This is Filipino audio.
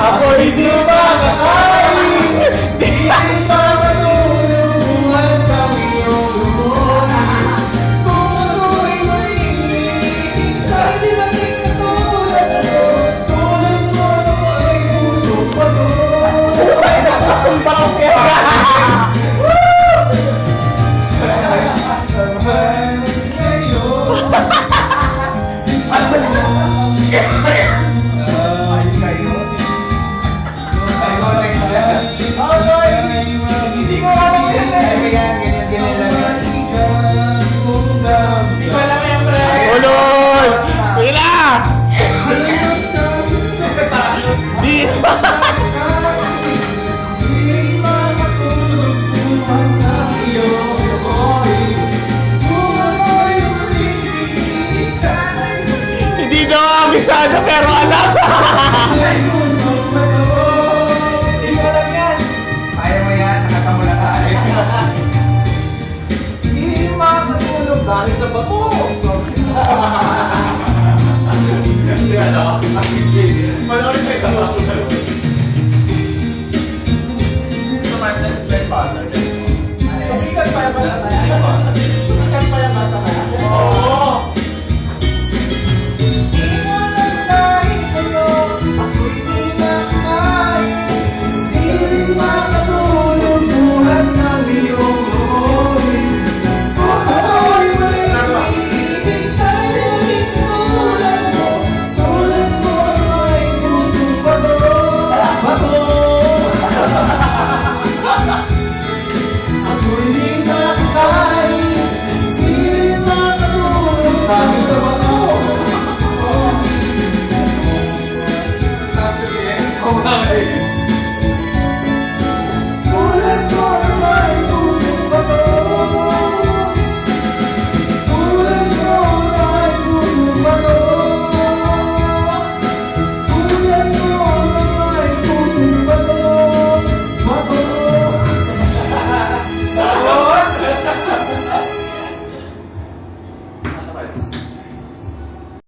Ako'y di makakain, di makatulungan kami yung lumon. Kung ako'y mahilig, sa'y di maging katulad mo. Tulad mo ay pusong pagod. Ay, napasong parang pera. Hindi daw amisado pero alam. Hindi ko alam yan. Kaya mo yan, nakatamo na ka. Hindi makatulog dahil sa bato. Ano? Manorin kayo sa baso na yun. Ito mas na yung father. Tumigan pa naman.